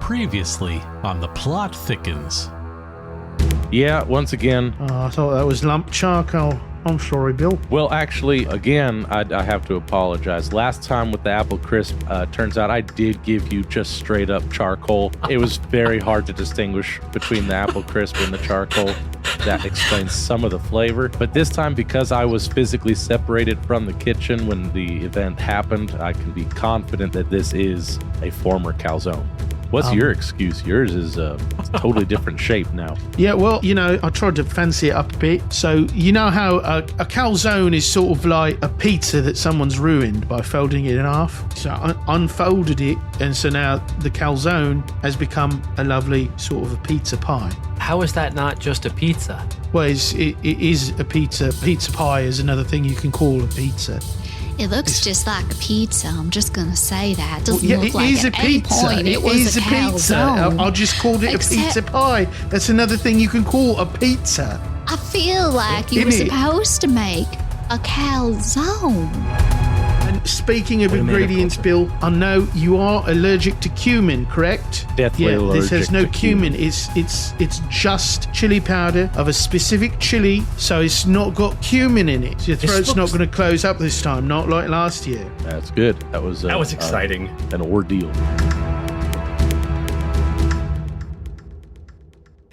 Previously on The Plot Thickens. Yeah, once again. I thought that was lump charcoal. I'm sorry, Bill. Well, actually, again, I have to apologize. Last time with the apple crisp, turns out I did give you just straight up charcoal. It was very hard to distinguish between the apple crisp and the charcoal. That explains some of the flavor. But this time, because I was physically separated from the kitchen when the event happened, I can be confident that this is a former calzone. What's your excuse? Yours is a totally different shape now. Yeah, well, I tried to fancy it up a bit. So, you know how a calzone is sort of like a pizza that someone's ruined by folding it in half? So I unfolded it, and so now the calzone has become a lovely sort of a pizza pie. How is that not just a pizza? Well, it is a pizza. Pizza pie is another thing you can call a pizza. It looks just like a pizza. I'm just going to say that. It doesn't look it like is at a any pizza. point It was is a a pizza. calzone. I just called it a pizza pie. That's another thing you can call a pizza. I feel like you were supposed to make a calzone. And speaking of ingredients, Bill, I know you are allergic to cumin, correct? Deathly allergic. This has no to cumin. It's just chili powder of a specific chili, so it's not got cumin in it. Your throat's not going to close up this time, not like last year. That's good. That was exciting. An ordeal.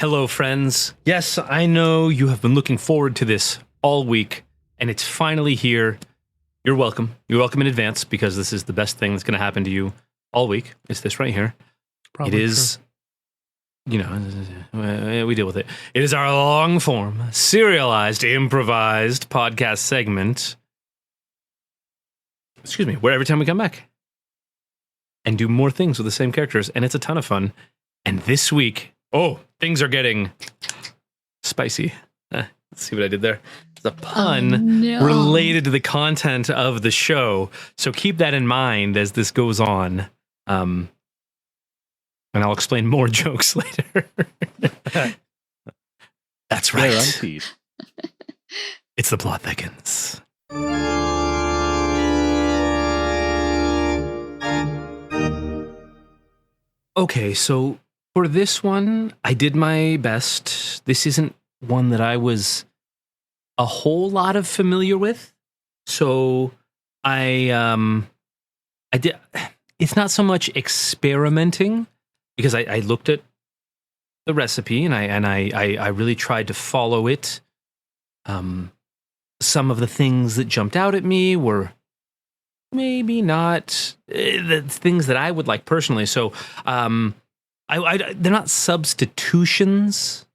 Hello, friends. Yes, I know you have been looking forward to this all week, and it's finally here. You're welcome. You're welcome in advance, because this is the best thing that's going to happen to you all week. It's this right here. Probably it is, we deal with it. It is our long-form, serialized, improvised podcast segment. Excuse me, where every time we come back and do more things with the same characters, and it's a ton of fun. And this week, things are getting spicy. Let's see what I did there. It's a pun related to the content of the show. So keep that in mind as this goes on. And I'll explain more jokes later. That's right. It's The Plot Thickens. Okay, so for this one, I did my best. This isn't one that I was a whole lot of familiar with. So I did. It's not so much experimenting, because I looked at the recipe and I really tried to follow it. Some of the things that jumped out at me were maybe not the things that I would like personally. So they're not substitutions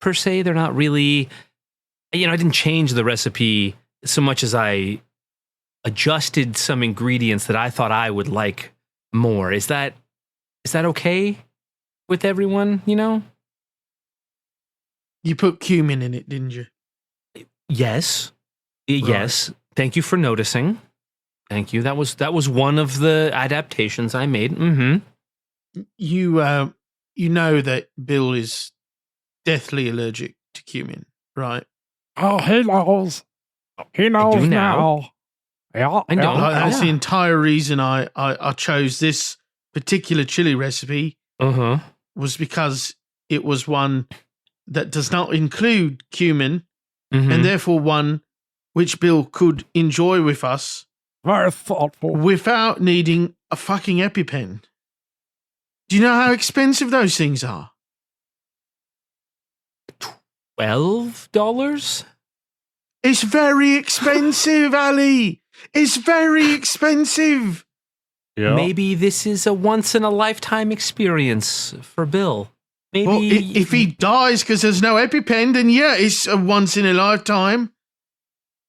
per se. They're not really, I didn't change the recipe so much as I adjusted some ingredients that I thought I would like more. Is that okay with everyone, You put cumin in it, didn't you? Yes. Right. Yes. Thank you for noticing. Thank you. That was one of the adaptations I made. Mm-hmm. You know that Bill is deathly allergic to cumin, right? Oh, he knows. He knows I do now. Yeah, I know. That's the entire reason I chose this particular chili recipe. Was because it was one that does not include cumin, and therefore one which Bill could enjoy with us. Very thoughtful. Without needing a fucking EpiPen. Do you know how expensive those things are? $12? It's very expensive, Ali. It's very expensive. Yeah. Maybe this is a once-in-a-lifetime experience for Bill. Maybe Well, if he dies because there's no EpiPen, then yeah, it's a once in a lifetime.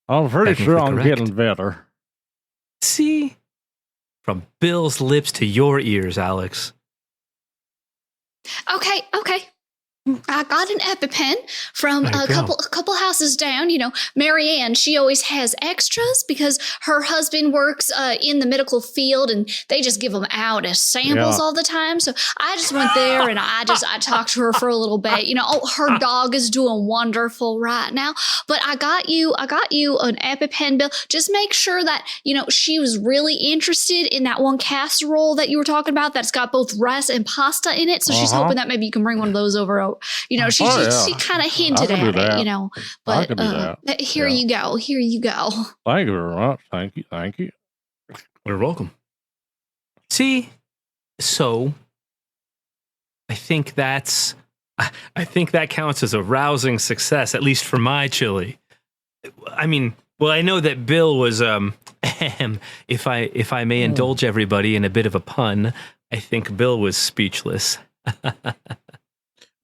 I'm pretty sure I'm correct. getting better. See? From Bill's lips to your ears, Alex. Okay. I got an EpiPen from There you a go. couple houses down. You know, Marianne, she always has extras because her husband works in the medical field, and they just give them out as samples Yeah. all the time. So I just went there and I talked to her for a little bit. You know, her dog is doing wonderful right now. But I got you an EpiPen, Bill. Just make sure that, you know, she was really interested in that one casserole that you were talking about that's got both rice and pasta in it. So she's hoping that maybe you can bring one of those over. You know, she kind of hinted I can at do it, that. you know. I But can do that. here Yeah. you go. Here you go. Thank you very much. Thank you. You're welcome. See, so I think that counts as a rousing success, at least for my chili. I mean, well, I know that Bill was if I may indulge everybody in a bit of a pun, I think Bill was speechless.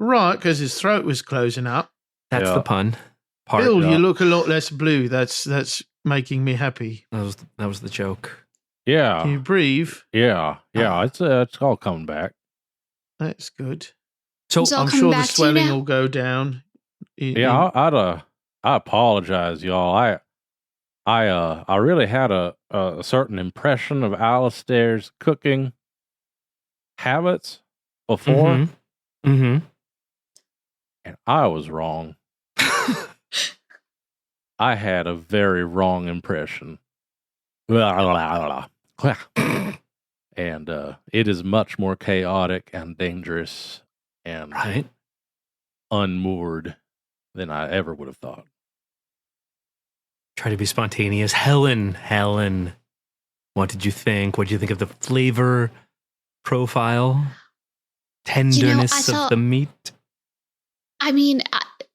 Right, because his throat was closing up. That's Yeah. the pun. Part. Bill, you look a lot less blue. That's making me happy. That was the joke. Yeah. Can you breathe? Yeah. It's all coming back. That's good. So So- I'll I'm come sure the back to you swelling now. will go down. Yeah, I apologize, y'all. I really had a certain impression of Alistair's cooking habits before, Mm-hmm. and I was wrong. I had a very wrong impression. And it is much more chaotic and dangerous and Right. unmoored than I ever would have thought. Try to be spontaneous. Helen, what did you think? What did you think of the flavor profile? Tenderness of thought- the meat? I mean,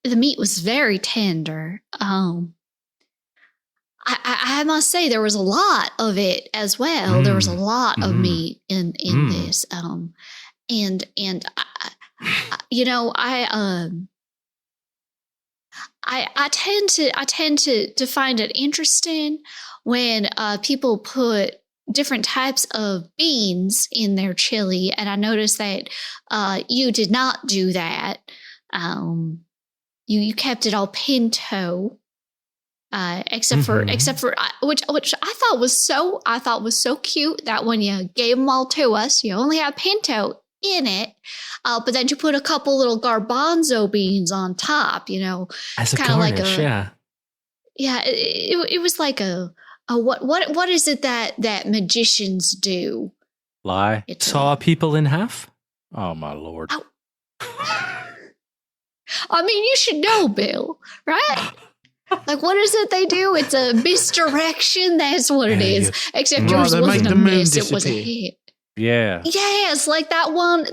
the meat was very tender. I must say there was a lot of it as well. There was a lot of meat in this. I tend to find it interesting when people put different types of beans in their chili, and I noticed that you did not do that. You kept it all pinto, except for which I thought was so cute that when you gave them all to us, you only had pinto in it, but then you put a couple little garbanzo beans on top. You know, As a kinda like garnish, yeah. it was like a what is it that magicians do? Lie? It's Saw people in half? Oh, my Lord. Oh. I mean, you should know, Bill, right? Like, what is it they do? It's a misdirection. That's what it is. Except Right, yours they make wasn't the a moon miss; it was a disappear. hit. Yeah. Yes, like that one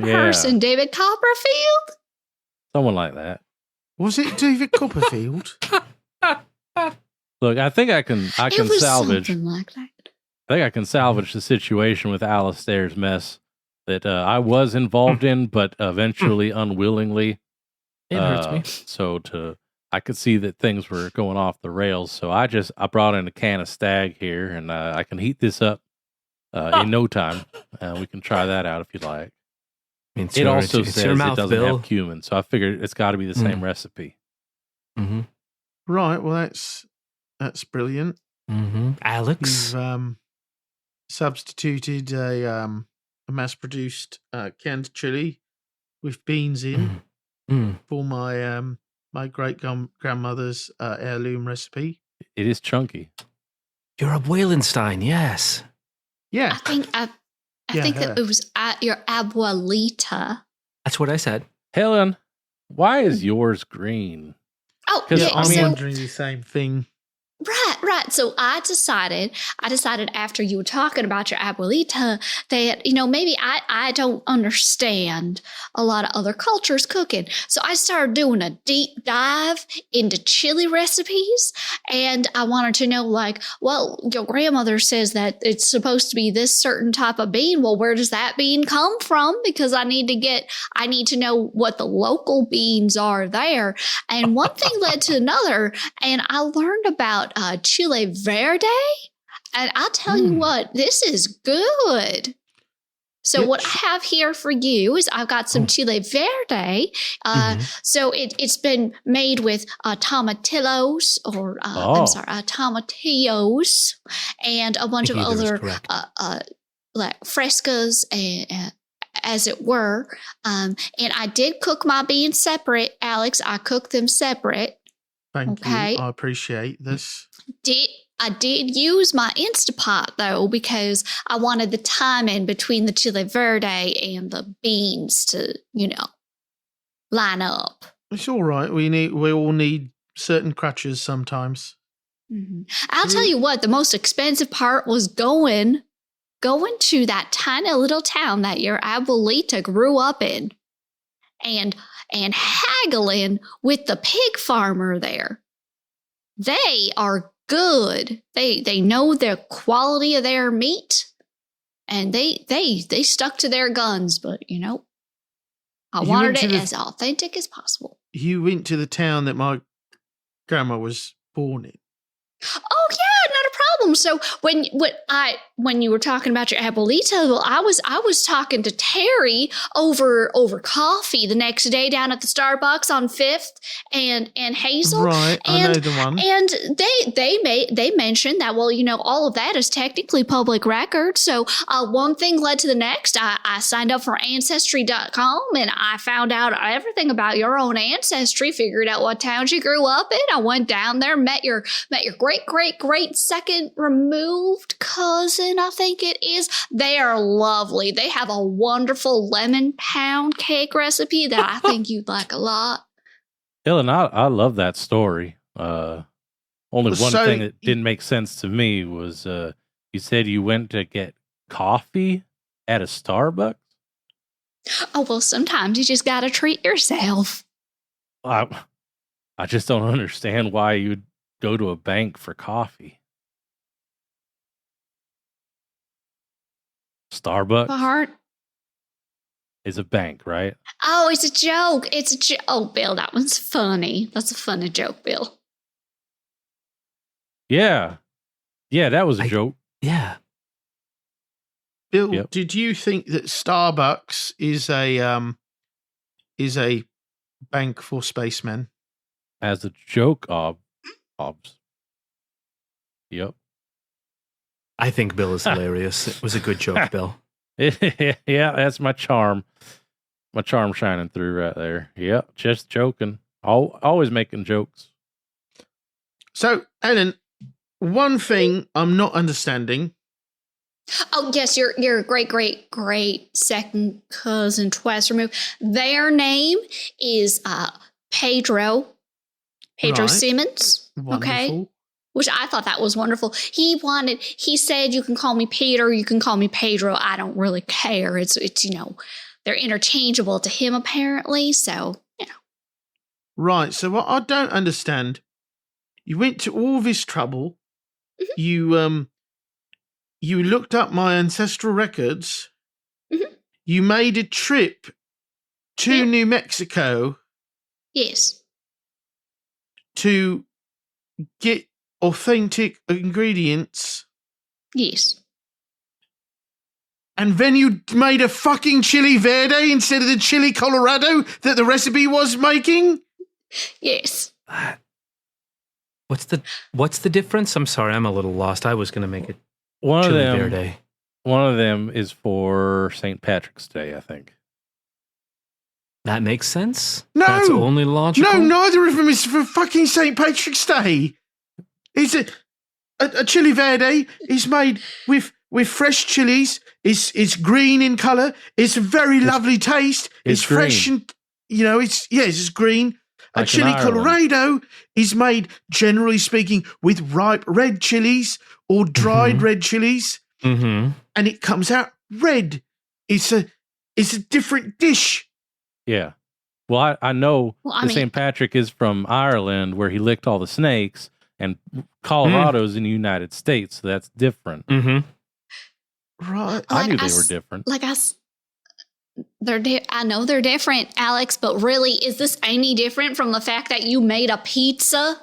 Yeah. person, David Copperfield. Someone like that. Was it David Copperfield? Look, I think I can It was salvage. something like that. I think I can salvage the situation with Alistair's mess that I was involved in, but eventually unwillingly. It hurts me. So I could see that things were going off the rails. So I brought in a can of Stag here, and I can heat this up in no time. We can try that out if you like. I mean, It also it's says your it mouth, doesn't Bill. have cumin, so I figured it's got to be the same recipe. Mm-hmm. Right. Well, that's brilliant. Mm-hmm. Alex? You've substituted a mass-produced canned chili with beans in for my my great grandmother's heirloom recipe. It is chunky. You're a Whalenstein, yes. Yeah. I think Yeah, that her. it was your abuelita. That's what I said. Helen, why is yours green? Oh, 'Cause, yeah. I'm So wondering the same thing. right. So I decided after you were talking about your abuelita that, maybe I don't understand a lot of other cultures cooking. So I started doing a deep dive into chili recipes, and I wanted to know, like, well, your grandmother says that it's supposed to be this certain type of bean. Well, where does that bean come from? Because I need to know what the local beans are there. And one thing led to another, and I learned about chile verde, and I'll tell you what, this is good. So what I have here for you is I've got some chile verde. So it's been made with tomatillos tomatillos and a bunch of other like frescas and as it were. And I did cook my beans separate, Alex. I cooked them separate. Thank you. I appreciate this. I did use my Instapot, though, because I wanted the timing between the chile verde and the beans to, line up. It's all right. We all need certain crutches sometimes. Mm-hmm. I'll tell you what, the most expensive part was going to that tiny little town that your abuelita grew up in and haggling with the pig farmer there. They are good. They know the quality of their meat, and they stuck to their guns. But I wanted it as authentic as possible. You went to the town that my grandma was born in. Oh yeah, not a problem. So when you were talking about your abuelita, well, I was talking to Terry over coffee the next day down at the Starbucks on 5th and Hazel. Right, I know the one. And they mentioned that, well, all of that is technically public record. So one thing led to the next. I signed up for Ancestry.com and I found out everything about your own ancestry, figured out what towns you grew up in. I went down there, met your great second removed cousin, I think it is. They are lovely. They have a wonderful lemon pound cake recipe that I think you'd like a lot. Helen, I love that story. Only one thing that didn't make sense to me was you said you went to get coffee at a Starbucks? Oh, well, sometimes you just got to treat yourself. I just don't understand why you'd go to a bank for coffee. Starbucks Bart? is a bank, right? Oh, it's a joke. Oh, Bill, that one's funny. That's a funny joke, Bill. Yeah, that was a joke. Yeah. Bill, Did you think that Starbucks is a bank for spacemen? As a joke, Yep. I think Bill is hilarious. It was a good joke, Bill. Yeah, that's my charm. My charm shining through right there. Yep, just joking. Always making jokes. So, Helen, one thing I'm not understanding. Oh, yes, your great second cousin twice removed. Their name is Pedro Right. Simmons. Wonderful. Okay. Which I thought that was wonderful. He said, you can call me Peter, you can call me Pedro. I don't really care. It's they're interchangeable to him apparently. So, Right. So what I don't understand, you went to all this trouble. Mm-hmm. You looked up my ancestral records. Mm-hmm. You made a trip to New Mexico. Yes. To get authentic ingredients. Yes. And then you made a fucking chili verde instead of the chili Colorado that the recipe was making? Yes. What's the difference? I'm sorry, I'm a little lost. I was going to make it One chili of them verde. One of them is for St. Patrick's Day, I think. That makes sense? No. That's only logical? No, neither of them is for fucking St. Patrick's Day. It's a chili verde is made with fresh chilies. It's green in colour. It's a very lovely taste. It's fresh and it's green. A Like chili in Ireland. Colorado is made, generally speaking, with ripe red chilies or dried red chilies, Mm-hmm. and it comes out red. It's a different dish. Yeah. Well, I know Well, St. Patrick is from Ireland, where he licked all the snakes, and Colorado's in the United States, so that's different. Mm-hmm. Right. I knew they were different. I know they're different, Alex, but really, is this any different from the fact that you made a pizza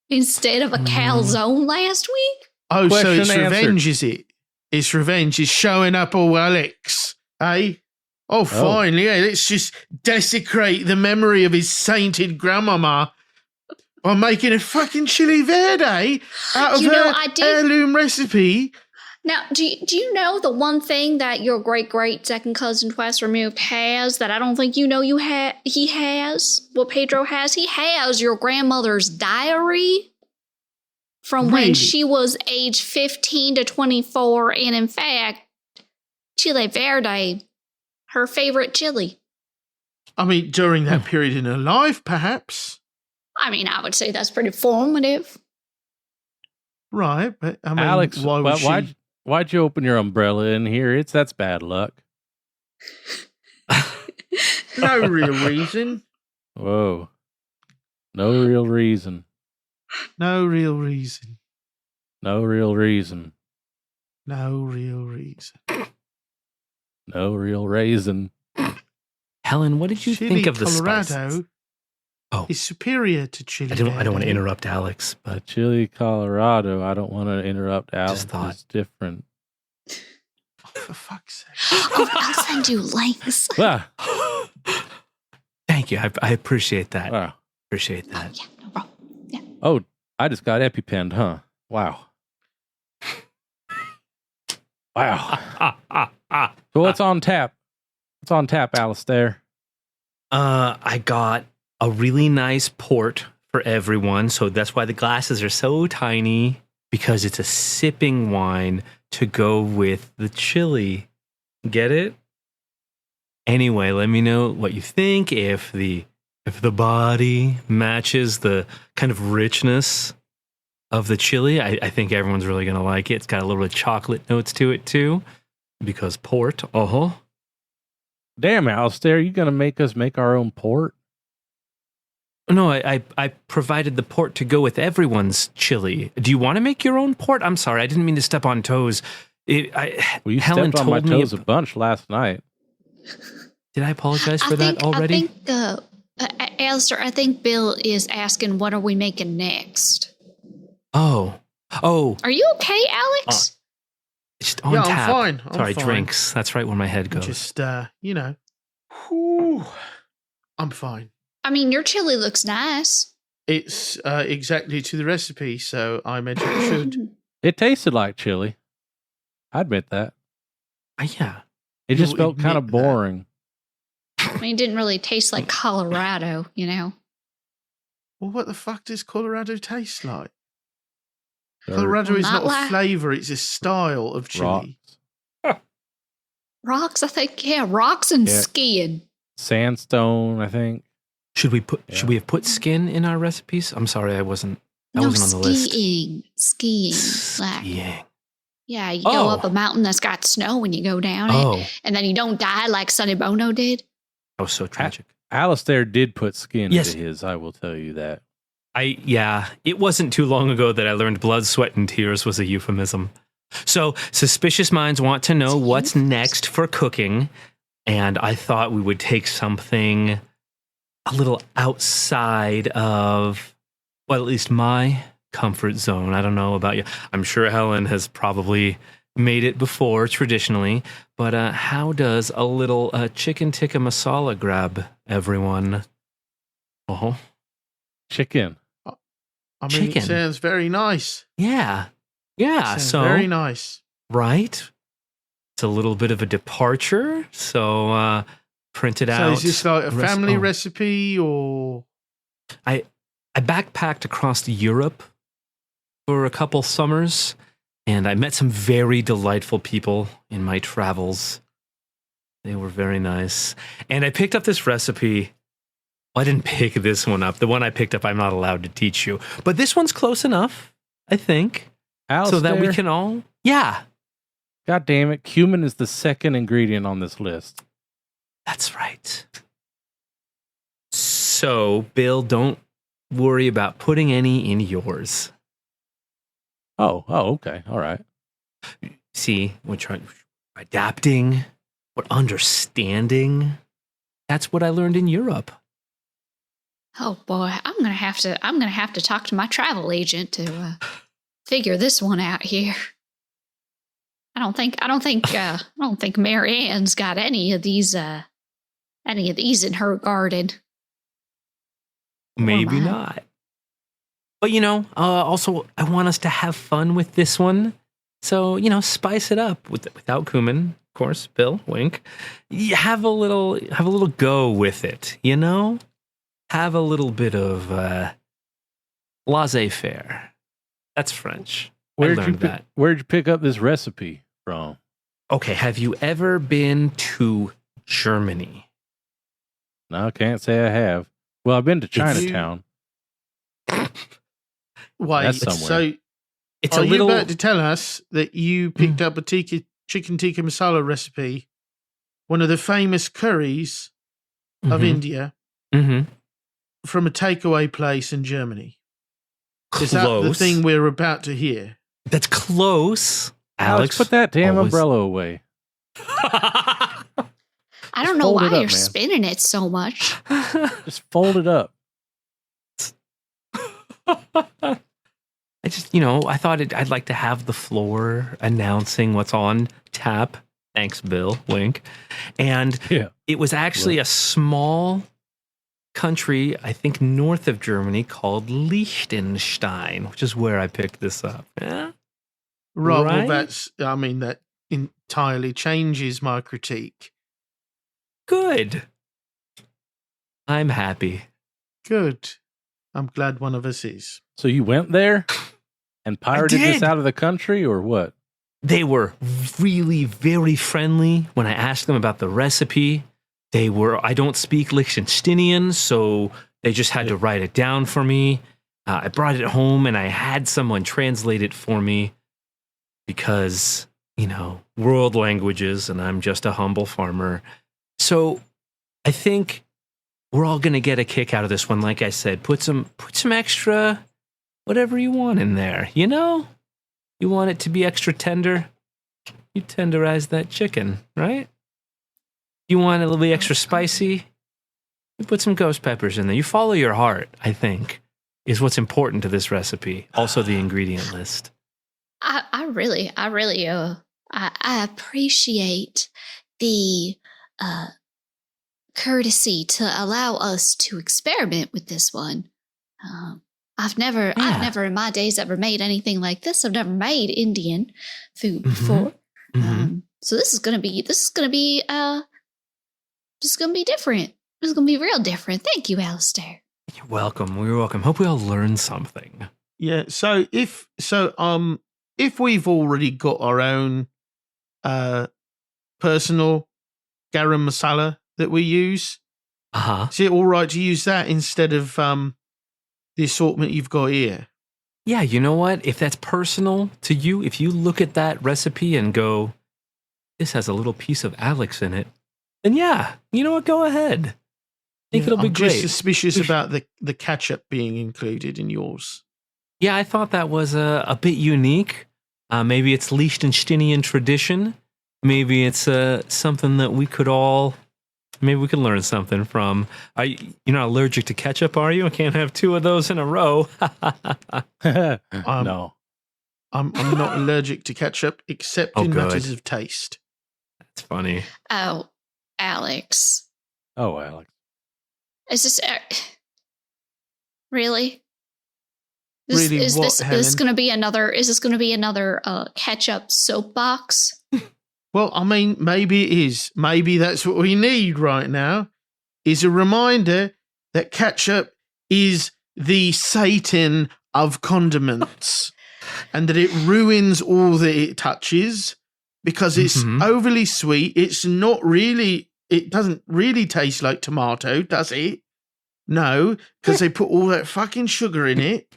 instead of a calzone last week? Oh, so Question it's answered. revenge, is it? It's revenge. It's showing up all Alex. Eh? Oh, fine. Yeah, let's just desecrate the memory of his sainted grandmama by making a fucking chili verde out of her heirloom recipe. Now, do you know the one thing that your great second cousin twice removed has that I don't think you know he has? What Pedro has? He has your grandmother's diary from when she was age 15 to 24, and in fact, chile verde, her favorite chili. I mean, during that period in her life, perhaps. I mean, I would say that's pretty formative. Right, but I mean, Alex, why'd you open your umbrella in here? That's bad luck. No real reason. Whoa. No real reason. No real reason. No real reason. No real reason. No real raisin. Helen, what did you think of the Colorado spices? is superior to chili. I don't want to interrupt Alex, but Chili Colorado, I don't want to interrupt Alex. Just thought. It's different. For fuck's sake. Oh, I'll send you links. Ah, thank you. I appreciate that. wow. Appreciate that. Yeah, no problem. Yeah. Oh, I just got EpiPenned, huh? Wow. Wow. So what's on tap? What's on tap, Alistair? I got a really nice port for everyone, so that's why the glasses are so tiny, because it's a sipping wine to go with the chili. Get it? Anyway, let me know what you think. If the body matches the kind of richness of the chili, I think everyone's really going to like it. It's got a little bit of chocolate notes to it too, because port. Damn, Alistair, you gonna make us make our own port? No, I provided the port to go with everyone's chili. Do you want to make your own port? I'm sorry, I didn't mean to step on toes. You Helen stepped on my told me toes a bunch last night. Did I apologize for that already? I think, Alistair, I think Bill is asking, what are we making next? Oh. Are you okay, Alex? Just on Yeah, tap. I'm fine. Sorry, drinks. That's right where my head goes. Just, whew, I'm fine. I mean, your chili looks nice. It's exactly to the recipe, so I imagine it should. It tasted like chili. I admit that. Yeah. It just You'll felt kind of admit that. boring. I mean, it didn't really taste like Colorado, you know? Well, what the fuck does Colorado taste like? Dirt, Colorado is not not a flavour, it's a style of chili. Rocks, I think. Yeah, rocks and Yeah. skiing. sandstone, I think. Should we have put skin in our recipes? I'm sorry, I wasn't on the list. Skiing. Like, Skiing. yeah, you go up a mountain that's got snow when you go down it, and then you don't die like Sonny Bono did. That was so tragic. Alistair did put skin Yes. into his, I will tell you that. It wasn't too long ago that I learned blood, sweat, and tears was a euphemism. So suspicious minds want to know what's next for cooking, and I thought we would take something a little outside of, well, at least my comfort zone. I don't know about you. I'm sure Helen has probably made it before traditionally, but how does a little chicken tikka masala grab everyone? Chicken. I mean, Chicken. it sounds very nice. Yeah. Sounds So very nice. right. It's a little bit of a departure. So print it So out. is this like a family recipe or? I backpacked across Europe for a couple summers, and I met some very delightful people in my travels. They were very nice. And I picked up this recipe. Well, I didn't pick this one up. The one I picked up, I'm not allowed to teach you. But this one's close enough, I think, Alistair, so that we can all... Yeah, God damn it. Cumin is the second ingredient on this list. that's right. So, Bill, don't worry about putting any in yours. Oh, okay. All right. See, we're trying adapting, we're understanding. That's what I learned in Europe. Oh boy, I'm gonna have to talk to my travel agent to figure this one out here. I don't think Mary Ann's got any of these in her garden. Maybe mine. not. But also I want us to have fun with this one. So, spice it up without cumin, of course, Bill, wink. You have a little go with it, Have a little bit of laissez-faire. That's French. I learned that. Where'd you pick up this recipe from? Okay, have you ever been to Germany? No, I can't say I have. Well, I've been to Chinatown. Wait, That's somewhere. so It's are a little. you about to tell us that you picked up a chicken tikka masala recipe, one of the famous curries of Mhm. India, Mhm. from a takeaway place in Germany? Is that the Close. thing we're about to hear? That's close, Alex, Alex. put that damn always- umbrella away. I don't know fold why it up, you're man. spinning it so much. Just fold it up. I just, I thought I'd like to have the floor announcing what's on tap. Thanks, Bill. Wink. And Yeah. it was actually a small country, I think north of Germany, called Liechtenstein, which is where I picked this up. Yeah. Right. Right? Well, that entirely changes my critique. Good. I'm happy. Good. I'm glad one of us is. So you went there and pirated this did. out of the country, or what? They were really very friendly when I asked them about the recipe. I don't speak Liechtensteinian, so they just had to write it down for me. I brought it home and I had someone translate it for me because, world languages and I'm just a humble farmer. So I think we're all going to get a kick out of this one. Like I said, put some extra, whatever you want in there, You want it to be extra tender? You tenderize that chicken, right? You want it a little bit extra spicy? You put some ghost peppers in there. You follow your heart, I think, is what's important to this recipe. Also the ingredient list. I really I appreciate the courtesy to allow us to experiment with this one. I've never in my days ever made anything like this. I've never made Indian food before. So this is gonna be different. This is gonna be real different. Thank you, Alistair. You're welcome. We're welcome. Hope we all learned something. Yeah. So if we've already got our own personal garam masala that we use, is it all right to use that instead of the assortment you've got here? Yeah, you know what? If that's personal to you, if you look at that recipe and go, this has a little piece of Alex in it, then yeah, you know what? Go ahead. I think it'll be I'm great. just suspicious about the ketchup being included in yours. Yeah, I thought that was a bit unique. Maybe it's Liechtensteinian tradition. Maybe it's something that we could learn something from. You're not allergic to ketchup, are you? I can't have two of those in a row. No. I'm not allergic to ketchup except in good. matters of taste. That's funny. Oh, Alex. Oh, Alex. Is this really? Really, Is what, this Helen? Is this going to be another ketchup soapbox? Well, I mean, maybe it is. Maybe that's what we need right now, is a reminder that ketchup is the Satan of condiments and that it ruins all that it touches because it's overly sweet. It doesn't really taste like tomato, does it? No, because they put all that fucking sugar in it.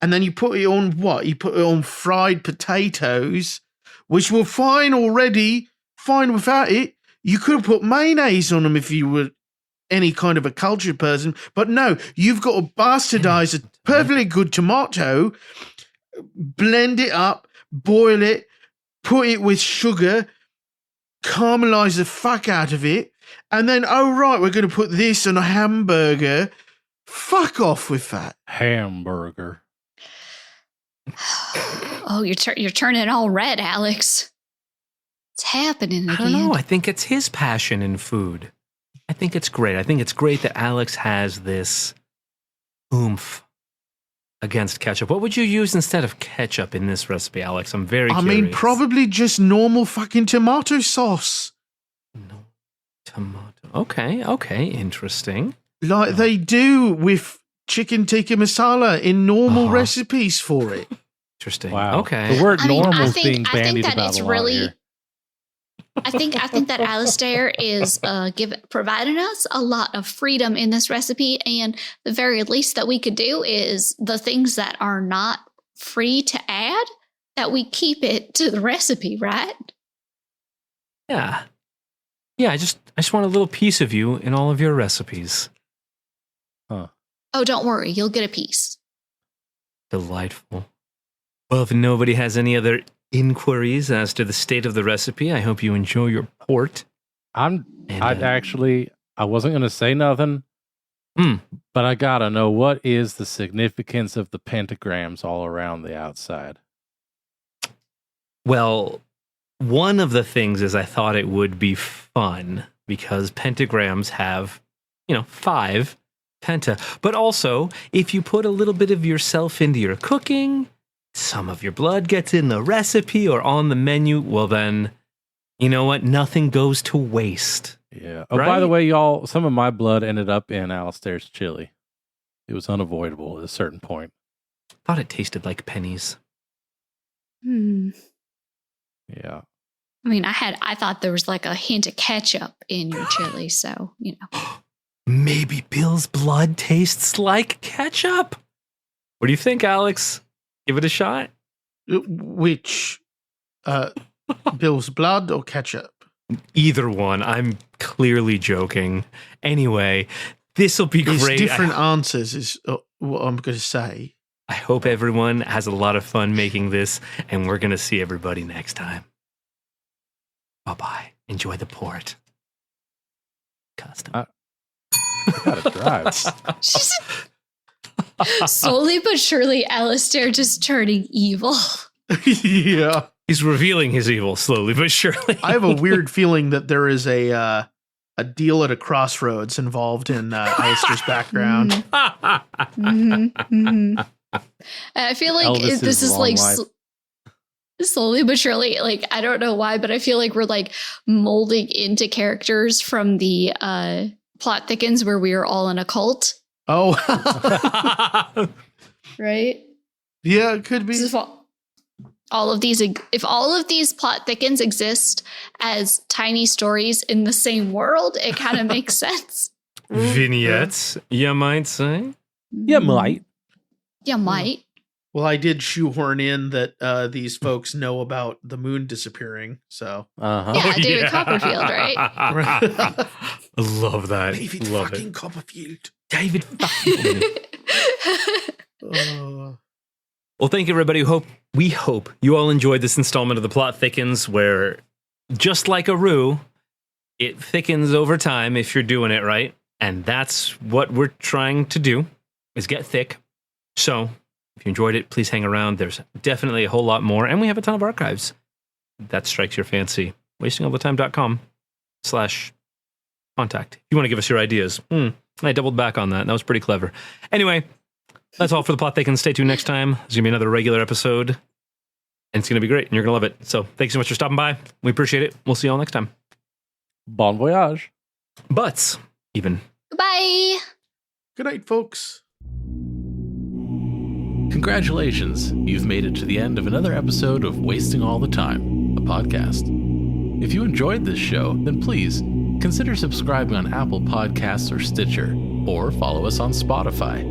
And then you put it on what? You put it on fried potatoes, which were fine already, fine without it. You could have put mayonnaise on them if you were any kind of a cultured person. But no, you've got to bastardize a perfectly good tomato, blend it up, boil it, put it with sugar, caramelize the fuck out of it, and then, oh, right, we're going to put this on a hamburger. Fuck off with that. Hamburger. Oh, you're turning all red, Alex. It's happening I again. don't know. I think it's his passion in food. I think it's great. I think it's great that Alex has this oomph against ketchup. What would you use instead of ketchup in this recipe, Alex? I'm very I curious. mean, probably just normal fucking tomato sauce. No tomato. Okay, interesting. Like they do with chicken tikka masala in normal Uh-huh. recipes for it. Interesting. Wow. Okay. The word I mean, normal I is think- being I think bandied that about it's a lot really- here. I think that Alistair is providing us a lot of freedom in this recipe, and the very least that we could do is the things that are not free to add, that we keep it to the recipe, right? Yeah. I just want a little piece of you in all of your recipes. Oh, don't worry, you'll get a piece. Delightful. Well, if nobody has any other inquiries as to the state of the recipe, I hope you enjoy your port. I wasn't going to say nothing, but I got to know, what is the significance of the pentagrams all around the outside? Well, one of the things is I thought it would be fun because pentagrams have, 5 penta. But also, if you put a little bit of yourself into your cooking, some of your blood gets in the recipe or on the menu, well then, you know what? Nothing goes to waste. Yeah. Oh, by the way, y'all, some of my blood ended up in Alistair's chili. It was unavoidable at a certain point. Thought it tasted like pennies. Hmm. Yeah. I mean, I thought there was like a hint of ketchup in your chili, so, Maybe Bill's blood tastes like ketchup. What do you think, Alex? Give it a shot. Which, Bill's blood or ketchup? Either one. I'm clearly joking. Anyway, this will be It's great. different answers is what I'm going to say. I hope everyone has a lot of fun making this, and we're going to see everybody next time. Bye-bye. Enjoy the port. Custom. Gotta drive. slowly but surely, Alistair just turning evil. Yeah. He's revealing his evil slowly but surely. I have a weird feeling that there is a deal at a crossroads involved in Alistair's background. I feel like Elvis's this is long like life. slowly but surely, like, I don't know why, but I feel like we're like molding into characters from the Plot Thickens, where we are all in a cult, Oh, right? yeah, it could be. If all of these Plot Thickens exist as tiny stories in the same world, it kind of makes sense. Vignettes, you might say. Yeah, might. Yeah, might. Well, I did shoehorn in that these folks know about the moon disappearing, so. Uh-huh. Yeah, David Copperfield, right? I love that. David love fucking it. Copperfield. David fucking. Oh. Well, thank you, everybody. We hope you all enjoyed this installment of The Plot Thickens, where, just like a roux, it thickens over time if you're doing it right. And that's what we're trying to do, is get thick. So, if you enjoyed it, please hang around. There's definitely a whole lot more. And we have a ton of archives. That strikes your fancy. wastingallthetime.com/contact. If you want to give us your ideas. I doubled back on that. That was pretty clever. Anyway, that's all for The Plot Thickens. Stay tuned next time. There's going to be another regular episode. And it's going to be great. And you're going to love it. So thanks so much for stopping by. We appreciate it. We'll see you all next time. Bon voyage. Butts, even. Bye. Good night, folks. Congratulations, you've made it to the end of another episode of Wasting All the Time, a podcast. If you enjoyed this show, then please consider subscribing on Apple Podcasts or Stitcher, or follow us on Spotify.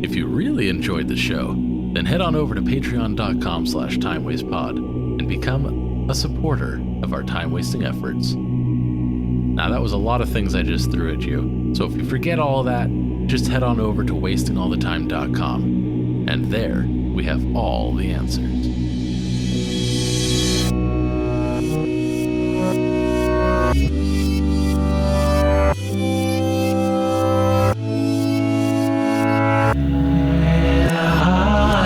If you really enjoyed the show, then head on over to patreon.com/timewastepod and become a supporter of our time-wasting efforts. Now, that was a lot of things I just threw at you, so if you forget all of that, just head on over to wastingallthetime.com. And there, we have all the answers.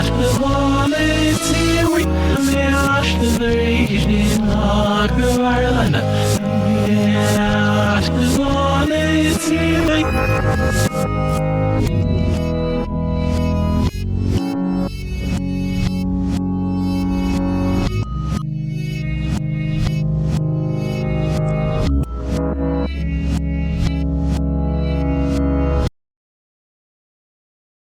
The woman is here, we